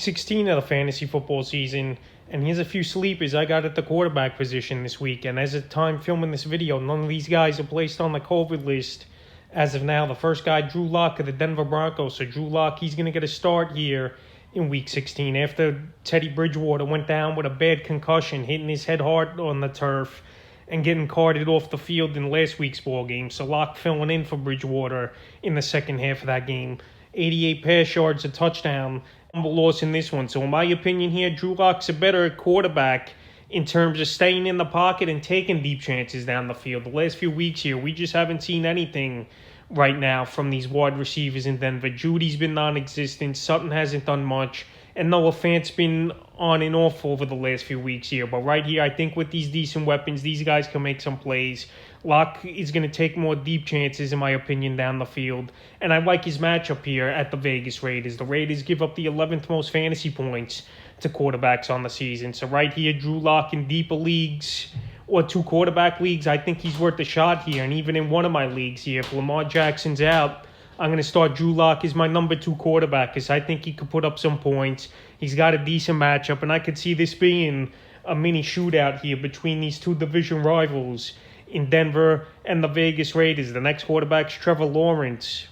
16 of the fantasy football season, and here's a few sleepers I got at the quarterback position this week. And as of time filming this video, none of these guys are placed on the COVID list as of now. The first guy, Drew Lock of the Denver Broncos. So Drew Lock, he's going to get a start here in Week 16 after Teddy Bridgewater went down with a bad concussion, hitting his head hard on the turf and getting carted off the field in last week's ball game. So Lock filling in for Bridgewater in the second half of that game. 88 pass yards, a touchdown, fumble loss in this one. So in my opinion here, Drew Lock's a better quarterback in terms of staying in the pocket and taking deep chances down the field. The last few weeks here, we just haven't seen anything right now from these wide receivers in Denver. Judy's been non-existent. Sutton hasn't done much. And Noah Fant's been on and off over the last few weeks here. But right here, I think with these decent weapons, these guys can make some plays. Locke is going to take more deep chances, in my opinion, down the field. And I like his matchup here at the Vegas Raiders. The Raiders give up the 11th most fantasy points to quarterbacks on the season. So right here, Drew Lock in deeper leagues or two quarterback leagues, I think he's worth a shot here. And even in one of my leagues here, if Lamar Jackson's out, I'm going to start Drew Lock as my number 2 quarterback because I think he could put up some points. He's got a decent matchup, and I could see this being a mini shootout here between these two division rivals in Denver and the Vegas Raiders. The next quarterback's Trevor Lawrence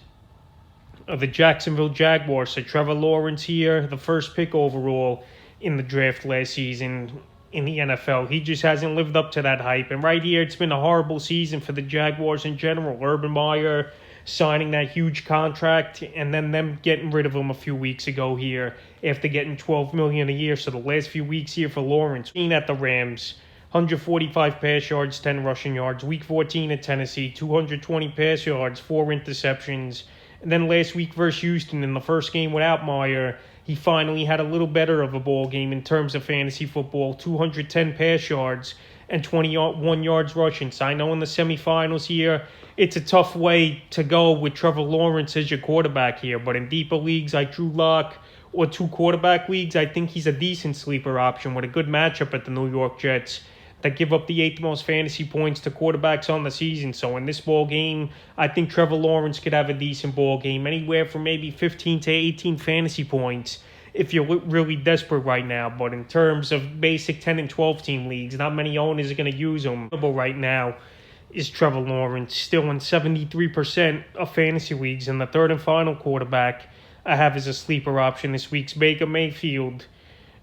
of the Jacksonville Jaguars. So Trevor Lawrence here, the first pick overall in the draft last season in the NFL. He just hasn't lived up to that hype. And right here, it's been a horrible season for the Jaguars in general. Urban Meyer signing that huge contract and then them getting rid of him a few weeks ago here after getting $12 million a year. So the last few weeks here for Lawrence, being at the Rams, 145 pass yards, 10 rushing yards. Week 14 at Tennessee, 220 pass yards, 4 interceptions. And then last week versus Houston in the first game without Meyer, he finally had a little better of a ball game in terms of fantasy football, 210 pass yards and 21 yards rushing. So I know in the semifinals here, it's a tough way to go with Trevor Lawrence as your quarterback here. But in deeper leagues like Drew Lock or 2 quarterback leagues, I think he's a decent sleeper option with a good matchup at the New York Jets that give up the 8th most fantasy points to quarterbacks on the season. So in this ball game, I think Trevor Lawrence could have a decent ball game, anywhere from maybe 15 to 18 fantasy points if you're really desperate right now. But in terms of basic 10 and 12 team leagues, not many owners are going to use him. Right now is Trevor Lawrence, still in 73% of fantasy leagues. And the third and final quarterback I have as a sleeper option this week's Baker Mayfield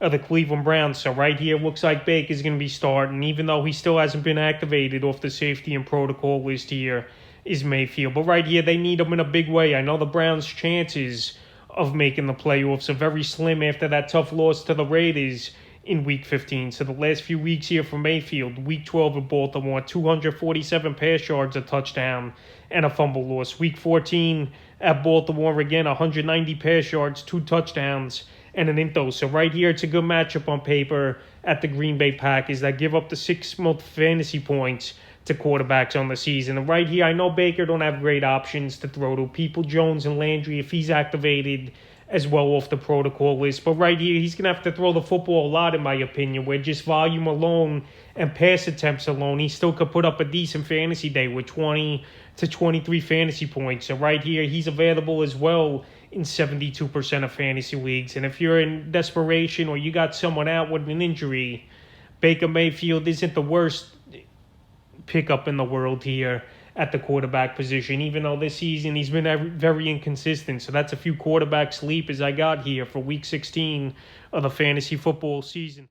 of the Cleveland Browns. So right here, looks like Baker's going to be starting, even though he still hasn't been activated off the safety and protocol list here is Mayfield. But right here, they need him in a big way. I know the Browns' chances of making the playoffs are very slim after that tough loss to the Raiders in Week 15. So the last few weeks here for Mayfield, Week 12 at Baltimore, 247 pass yards, a touchdown, and a fumble loss. Week 14 at Baltimore, again, 190 pass yards, 2 touchdowns, and an into. So right here, it's a good matchup on paper at the Green Bay Packers that give up the 6th most fantasy points to quarterbacks on the season. And right here, I know Baker don't have great options to throw to. People Jones and Landry, if he's activated as well off the protocol list. But right here, he's going to have to throw the football a lot, in my opinion, where just volume alone and pass attempts alone, he still could put up a decent fantasy day with 20 to 23 fantasy points. So right here, he's available as well in 72% of fantasy leagues. And if you're in desperation or you got someone out with an injury, Baker Mayfield isn't the worst pickup in the world here at the quarterback position, even though this season he's been very inconsistent. So that's a few quarterback sleepers I got here for Week 16 of the fantasy football season.